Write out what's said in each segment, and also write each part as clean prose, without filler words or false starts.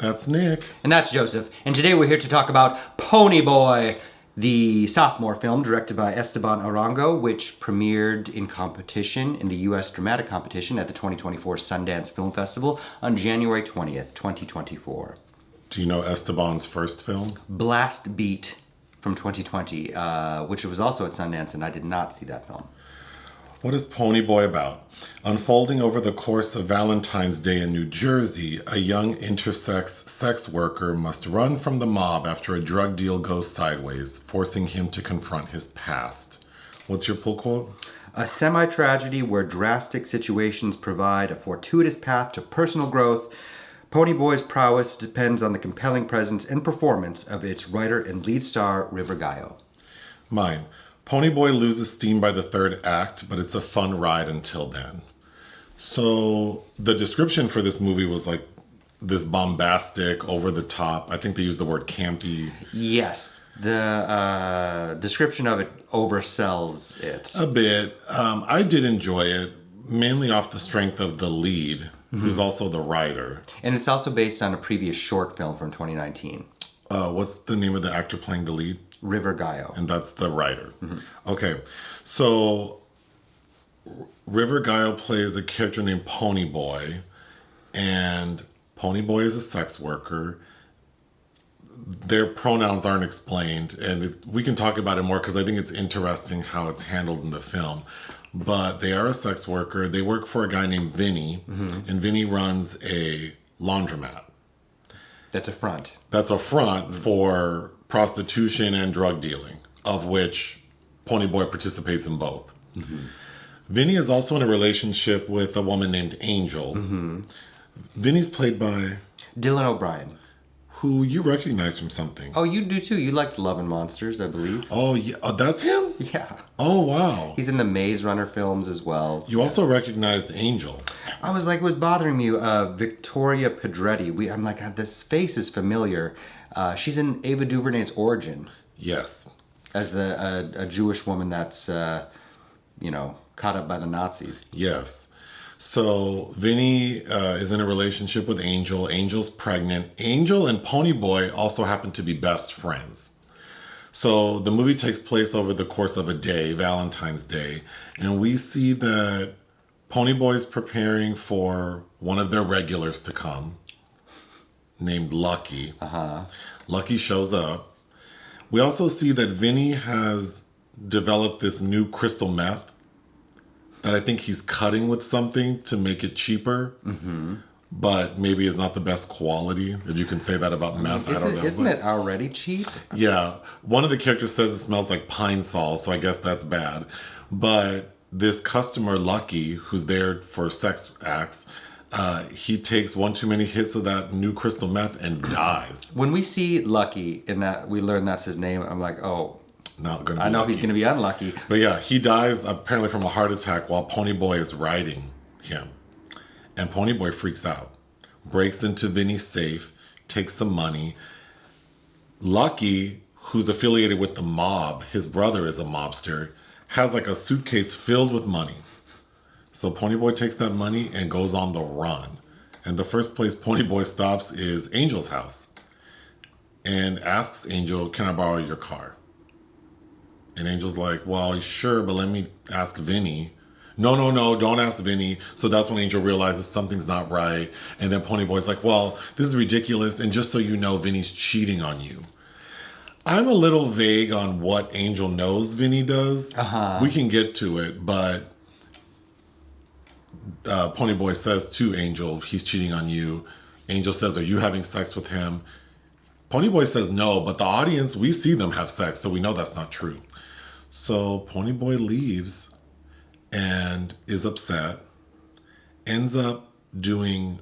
That's Nick. And that's Joseph. And today we're here to talk about Ponyboi, the sophomore film directed by Esteban Arango, which premiered in competition in the U.S. dramatic competition at the 2024 Sundance Film Festival on January 20th, 2024. Do you know Esteban's first film? Blast Beat from 2020, which was also at Sundance, and I did not see that film. What is Ponyboi about? Unfolding over the course of Valentine's Day in New Jersey, a young intersex sex worker must run from the mob after a drug deal goes sideways, forcing him to confront his past. What's your pull quote? A semi-tragedy where drastic situations provide a fortuitous path to personal growth. Ponyboi's prowess depends on the compelling presence and performance of its writer and lead star, River Gallo. Mine. Ponyboi loses steam by the third act, but it's a fun ride until then. So the description for this movie was like this bombastic, over the top. I think they used the word campy. Yes, the description of it oversells it. A bit. I did enjoy it, mainly off the strength of the lead, who's also the writer. And it's also based on a previous short film from 2019. What's the name of the actor playing the lead? River Gallo. And that's the writer. Okay, so River Gallo plays a character named Ponyboi, and Ponyboi is a sex worker. Their pronouns aren't explained, and we can talk about it more because I think it's interesting how it's handled in the film. But they are a sex worker. They work for a guy named Vinny, and Vinny runs a laundromat. That's a front. That's a front for prostitution and drug dealing, of which Ponyboi participates in both. Vinny is also in a relationship with a woman named Angel. Vinny's played by... Dylan O'Brien. Who you recognize from something. Oh, you do too. You liked Love and Monsters, I believe. Oh, yeah. Oh, that's him? Yeah. Oh, wow. He's in the Maze Runner films as well. You also recognized Angel. I was like, it was bothering me. Victoria Pedretti. I'm like, this face is familiar. She's in Ava DuVernay's Origin. Yes. As a Jewish woman that's, caught up by the Nazis. Yes. So Vinny is in a relationship with Angel. Angel's pregnant. Angel and Ponyboi also happen to be best friends. So the movie takes place over the course of a day, Valentine's Day, and we see that Ponyboi's preparing for one of their regulars to come, named Lucky. Lucky shows up. We also see that Vinny has developed this new crystal meth that I think he's cutting with something to make it cheaper, but maybe is not the best quality, if you can say that about meth. I don't know. Isn't it already cheap? Yeah. One of the characters says it smells like pine sol, so I guess that's bad. But this customer, Lucky, who's there for sex acts, he takes one too many hits of that new crystal meth and dies. When we see Lucky in that, we learn that's his name, I'm like, oh, Not gonna be I know lucky. he's going to be unlucky. But yeah, he dies apparently from a heart attack while Ponyboi is riding him. And Ponyboi freaks out, breaks into Vinny's safe, takes some money. Lucky, who's affiliated with the mob, his brother is a mobster, has like a suitcase filled with money. So Ponyboi takes that money and goes on the run. And the first place Ponyboi stops is Angel's house and asks Angel, "Can I borrow your car?" And Angel's like, "Well, sure, but let me ask Vinny." No, don't ask Vinny. So that's when Angel realizes something's not right. And then Ponyboy's like, "Well, this is ridiculous. And just so you know, Vinny's cheating on you." I'm a little vague on what Angel knows Vinny does. We can get to it, but Ponyboi says to Angel, "He's cheating on you." Angel says, "Are you having sex with him?" Ponyboi says no, but the audience, we see them have sex, so we know that's not true. So Ponyboi leaves and is upset, ends up doing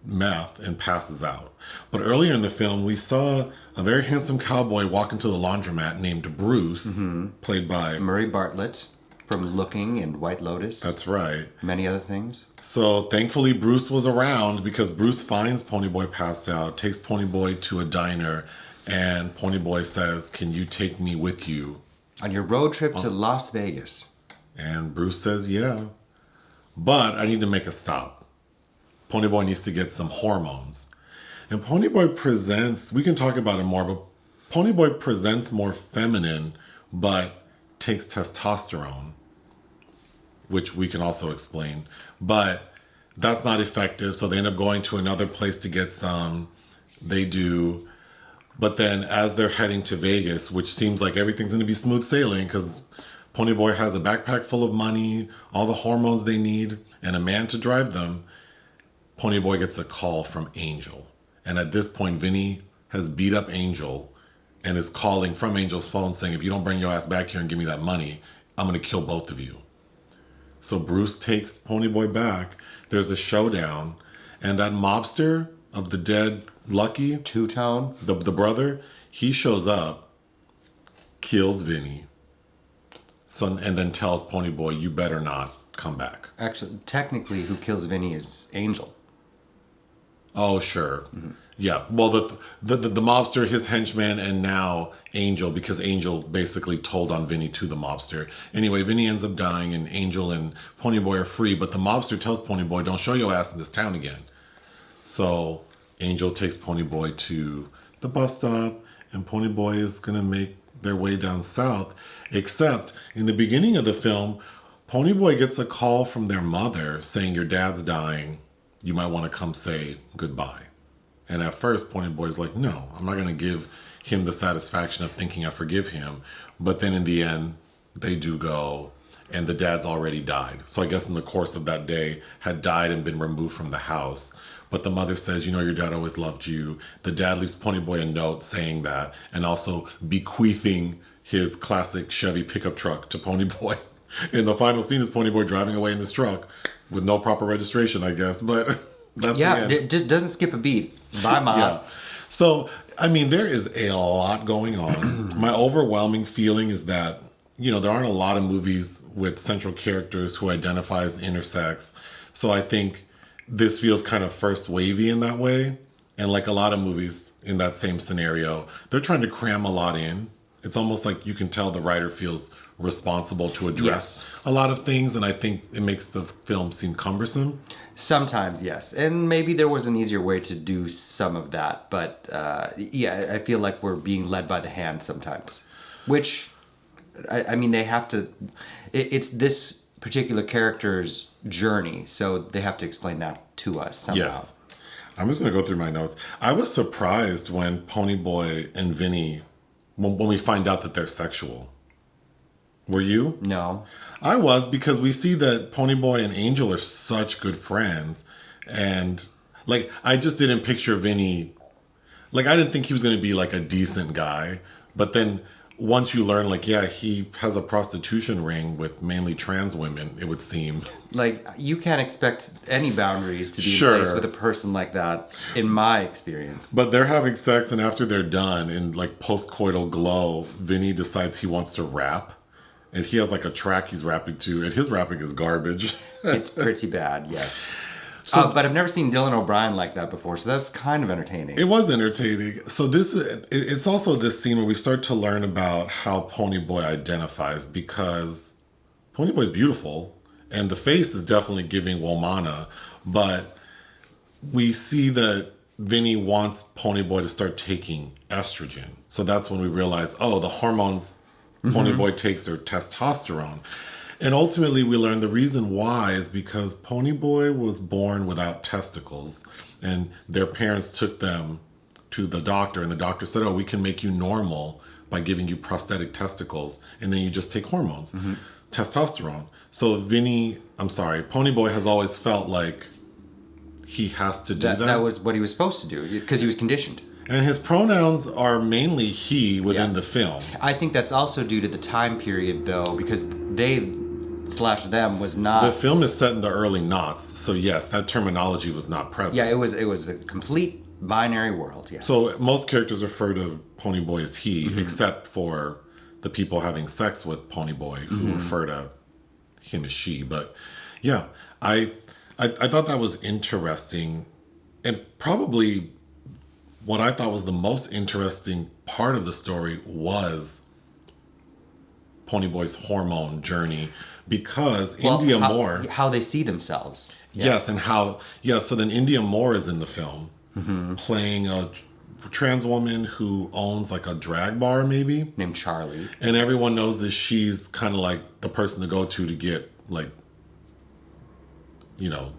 meth and passes out. But earlier in the film, we saw a very handsome cowboy walk into the laundromat named Bruce, played by Murray Bartlett from Looking and White Lotus. That's right. Many other things. So thankfully Bruce was around because Bruce finds Ponyboi passed out, takes Ponyboi to a diner, and Ponyboi says, "Can you take me with you?" On your road trip to Las Vegas. And Bruce says, "Yeah, but I need to make a stop. Ponyboi needs to get some hormones." And Ponyboy presents, we can talk about it more, but Ponyboy presents more feminine, but takes testosterone, which we can also explain. But that's not effective, so they end up going to another place to get some. They do. But then as they're heading to Vegas, which seems like everything's going to be smooth sailing because Ponyboy has a backpack full of money, all the hormones they need, and a man to drive them, Ponyboy gets a call from Angel. And at this point, Vinny has beat up Angel and is calling from Angel's phone saying, if you don't bring your ass back here and give me that money, I'm going to kill both of you. So Bruce takes Ponyboy back. There's a showdown. And that mobster of the dead Lucky, Two-tone. the brother, he shows up, kills Vinny, and then tells Ponyboy, you better not come back. Actually, technically, who kills Vinny is Angel. Oh, sure. Mm-hmm. Yeah. Well, the mobster, his henchman, and now Angel, because Angel basically told on Vinny to the mobster. Anyway, Vinny ends up dying, and Angel and Ponyboy are free, but the mobster tells Ponyboy, don't show your ass in this town again. So Angel takes Ponyboy to the bus stop, and Ponyboy is going to make their way down south. Except in the beginning of the film, Ponyboy gets a call from their mother saying, your dad's dying. You might want to come say goodbye. And at first, Ponyboy's like, no, I'm not going to give him the satisfaction of thinking I forgive him. But then in the end, they do go, and the dad's already died. So I guess in the course of that day, had died and been removed from the house. But the mother says, you know, your dad always loved you. The dad leaves Ponyboy a note saying that, and also bequeathing his classic Chevy pickup truck to Ponyboy. And the final scene is Ponyboy driving away in this truck with no proper registration, I guess. But that's the end. It just doesn't skip a beat. Bye, Mom. Yeah. So, I mean, there is a lot going on. My overwhelming feeling is that, you know, there aren't a lot of movies with central characters who identify as intersex. So I think this feels kind of first wavy in that way. And like a lot of movies in that same scenario, they're trying to cram a lot in. It's almost like you can tell the writer feels responsible to address a lot of things. And I think it makes the film seem cumbersome. Sometimes, yes. And maybe there was an easier way to do some of that. But yeah, I feel like we're being led by the hand sometimes. Which, I mean, they have to... It's this particular character's journey, so they have to explain that to us somehow. Yes. I'm just going to go through my notes. I was surprised when Ponyboy and Vinny, when we find out that they're sexual. Were you? No. I was, because we see that Ponyboy and Angel are such good friends. And, like, I just didn't picture Vinny... Like, I didn't think he was going to be, like, a decent guy. But then once you learn, like, yeah, he has a prostitution ring with mainly trans women, it would seem. Like, you can't expect any boundaries to be Sure. in place with a person like that, in my experience. But they're having sex, and after they're done, in, like, post-coital glow, Vinny decides he wants to rap. And he has, like, a track he's rapping to, and his rapping is garbage. It's pretty bad, yes. So, But I've never seen Dylan O'Brien like that before, so that's kind of entertaining. it was entertaining. So it's also this scene where we start to learn about how Ponyboy identifies, because Ponyboy's beautiful, and the face is definitely giving Womana, but we see that Vinny wants Ponyboy to start taking estrogen. So that's when we realize, oh, the hormones Ponyboy takes are testosterone. And ultimately, we learn the reason why is because Ponyboy was born without testicles, and their parents took them to the doctor, and the doctor said, oh, we can make you normal by giving you prosthetic testicles, and then you just take hormones, testosterone. So Ponyboy has always felt like he has to do that. That was what he was supposed to do, because he was conditioned. And his pronouns are mainly he within the film. I think that's also due to the time period, though, because they/them was not... The film is set in the early noughts, so yes, that terminology was not present. Yeah, it was a complete binary world, yeah. So most characters refer to Ponyboy as he, except for the people having sex with Ponyboy, who refer to him as she. But yeah, I thought that was interesting, and probably what I thought was the most interesting part of the story was Ponyboy's hormone journey, because Indya Moore... How they see themselves. Yeah. Yes, and so then Indya Moore is in the film, playing a trans woman who owns like a drag bar, maybe. Named Charlie. And everyone knows that she's kind of like the person to go to get like, you know,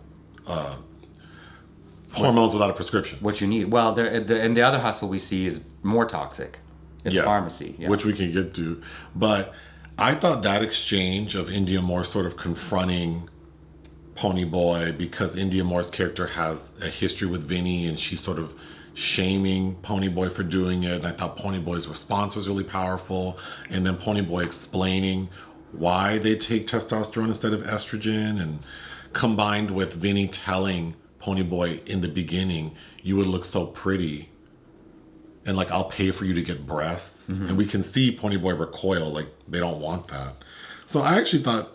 hormones without a prescription. What you need. Well, and the other hustle we see is more toxic. It's pharmacy. Yeah. Which we can get to. But I thought that exchange of Indya Moore sort of confronting Ponyboi, because Indya Moore's character has a history with Vinny and she's sort of shaming Ponyboi for doing it. And I thought Ponyboy's response was really powerful. And then Ponyboi explaining why they take testosterone instead of estrogen, and combined with Vinny telling Ponyboi in the beginning, you would look so pretty and like I'll pay for you to get breasts. And we can see Ponyboi recoil, like they don't want that. So I actually thought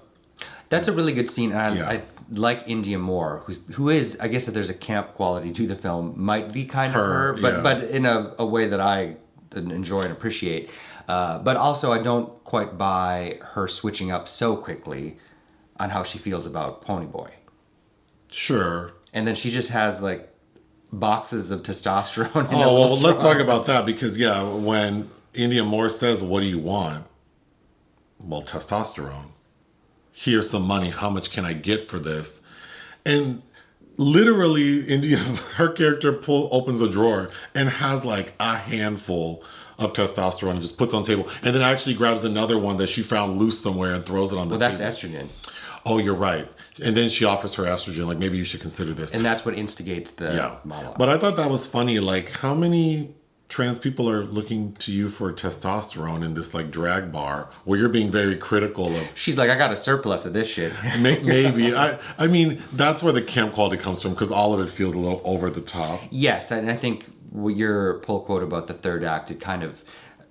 that's a really good scene. And I like Indya Moore, who is, I guess if there's a camp quality to the film, might be kind of her, but in a way that I enjoy and appreciate. But also I don't quite buy her switching up so quickly on how she feels about Ponyboi. Sure. And then she just has like boxes of testosterone. Let's talk about that, because when Indya Moore says, what do you want? Well, testosterone. Here's some money. How much can I get for this? And literally her character opens a drawer and has like a handful of testosterone and just puts on the table, and then actually grabs another one that she found loose somewhere and throws it on the table. Well, that's estrogen. Oh, you're right. And then she offers her estrogen, like, maybe you should consider this. And that's what instigates the monologue. But I thought that was funny. Like, how many trans people are looking to you for testosterone in this, like, drag bar where you're being very critical of... She's like, I got a surplus of this shit. Maybe. I mean, that's where the camp quality comes from, because all of it feels a little over the top. Yes, and I think your pull quote about the third act, it kind of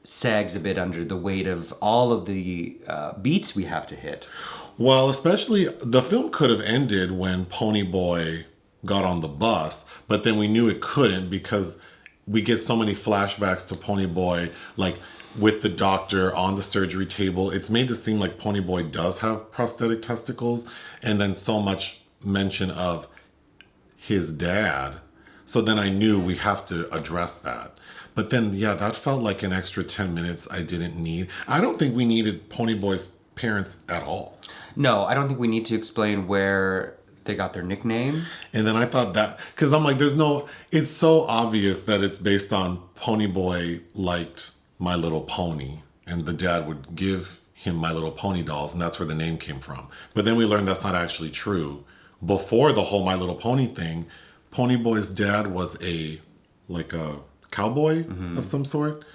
sags a bit under the weight of all of the beats we have to hit. Well, especially the film could have ended when Ponyboi got on the bus, but then we knew it couldn't because we get so many flashbacks to Ponyboi, like with the doctor on the surgery table. It's made to seem like Ponyboi does have prosthetic testicles, and then so much mention of his dad. So then I knew we have to address that. But then, that felt like an extra 10 minutes I didn't need. I don't think we needed Ponyboi's parents at all. No, I don't think we need to explain where they got their nickname. And then I thought that, because I'm like, it's so obvious that it's based on Ponyboi liked My Little Pony, and the dad would give him My Little Pony dolls, and that's where the name came from. But then we learned that's not actually true. Before the whole My Little Pony thing, Ponyboi's dad was a cowboy of some sort.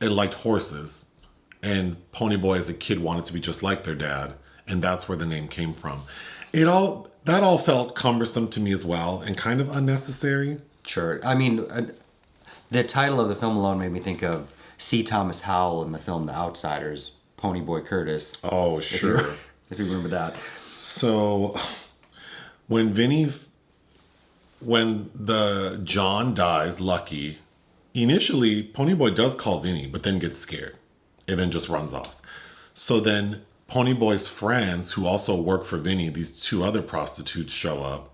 It liked horses. And Ponyboi as a kid wanted to be just like their dad. And that's where the name came from. That all felt cumbersome to me as well, and kind of unnecessary. Sure. I mean, the title of the film alone made me think of C. Thomas Howell in the film The Outsiders, Ponyboi Curtis. Oh, sure. If you remember that. So when the John dies, Lucky, initially Ponyboi does call Vinny, but then gets scared and then just runs off. So then Ponyboi's friends, who also work for Vinny, these two other prostitutes, show up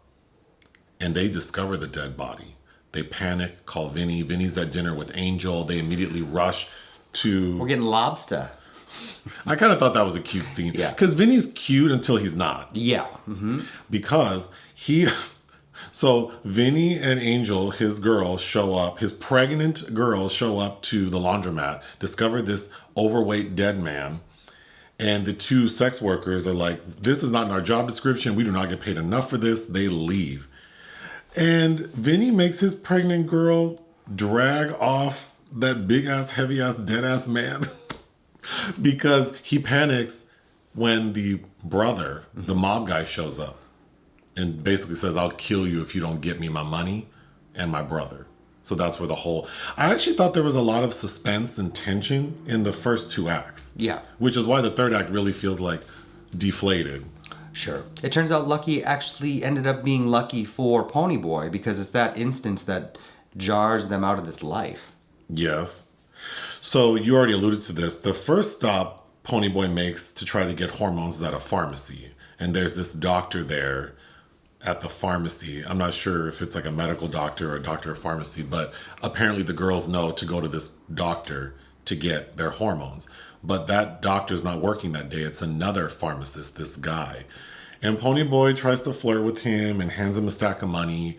and they discover the dead body. They panic, call Vinny. Vinny's at dinner with Angel. They immediately rush to... We're getting lobster. I kind of thought that was a cute scene. Yeah. Because Vinny's cute until he's not. Yeah. Mm-hmm. Because So Vinny and Angel, his girls, show up. His pregnant girls show up to the laundromat, discover this overweight dead man. And the two sex workers are like, this is not in our job description. We do not get paid enough for this. They leave. And Vinny makes his pregnant girl drag off that big ass, heavy ass, dead ass man because he panics when the brother, the mob guy, shows up and basically says, I'll kill you if you don't get me my money and my brother. So that's where I actually thought there was a lot of suspense and tension in the first two acts. Yeah. Which is why the third act really feels like deflated. Sure. It turns out Lucky actually ended up being lucky for Ponyboi because it's that instance that jars them out of this life. Yes. So you already alluded to this. The first stop Ponyboi makes to try to get hormones is at a pharmacy. And there's this doctor there at the pharmacy. I'm not sure if it's like a medical doctor or a doctor of pharmacy, but apparently the girls know to go to this doctor to get their hormones. But that doctor's not working that day. It's another pharmacist, this guy. And Ponyboi tries to flirt with him and hands him a stack of money.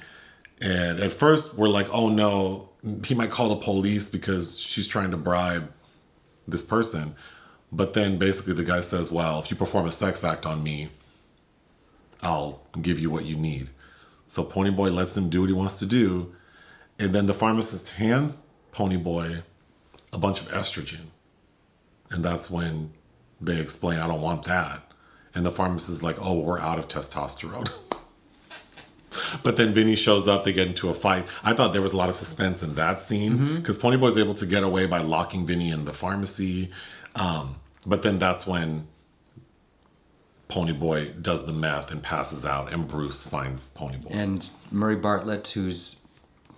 And at first we're like, oh no, he might call the police because she's trying to bribe this person. But then basically the guy says, well, if you perform a sex act on me, I'll give you what you need. So Ponyboi lets him do what he wants to do. And then the pharmacist hands Ponyboi a bunch of estrogen. And that's when they explain, I don't want that. And the pharmacist is like, oh, we're out of testosterone. But then Vinny shows up, they get into a fight. I thought there was a lot of suspense in that scene because Ponyboy is able to get away by locking Vinny in the pharmacy. But then that's when Ponyboi does the math and passes out, and Bruce finds Ponyboi. And Murray Bartlett, who's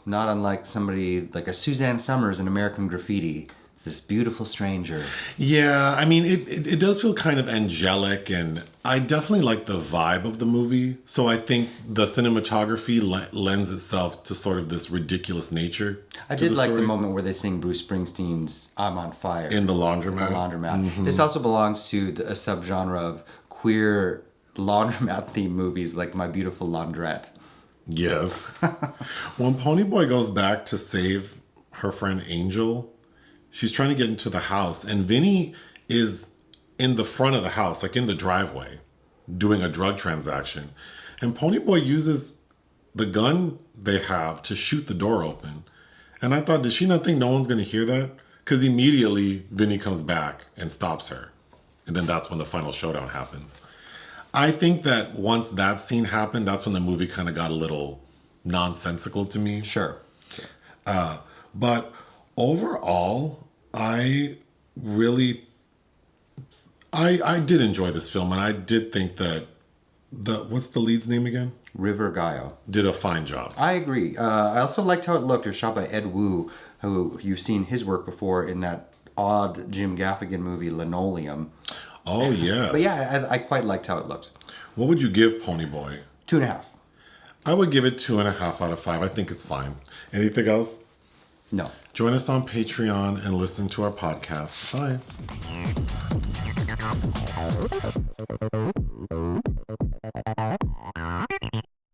not unlike somebody like a Suzanne Summers in American Graffiti. It's this beautiful stranger. Yeah, I mean, it does feel kind of angelic, and I definitely like the vibe of the movie. So I think the cinematography lends itself to sort of this ridiculous nature. I did like the moment where they sing Bruce Springsteen's I'm on Fire. In the laundromat. Mm-hmm. This also belongs to a subgenre of queer laundromat-themed movies like My Beautiful Laundrette. Yes. When Ponyboi goes back to save her friend Angel, she's trying to get into the house, and Vinny is in the front of the house, like in the driveway, doing a drug transaction. And Ponyboi uses the gun they have to shoot the door open. And I thought, does she not think no one's going to hear that? Because immediately Vinny comes back and stops her. And then that's when the final showdown happens. I think that once that scene happened, that's when the movie kind of got a little nonsensical to me. Sure. But overall, I really, I did enjoy this film, and I did think that what's the lead's name again? River Gallo. Did a fine job. I agree. I also liked how it looked. It was shot by Ed Wu, who you've seen his work before in that odd Jim Gaffigan movie, Linoleum. Oh, yes. But yeah, I quite liked how it looked. What would you give Ponyboi? 2.5. I would give it 2.5 out of 5. I think it's fine. Anything else? No. Join us on Patreon and listen to our podcast. Bye.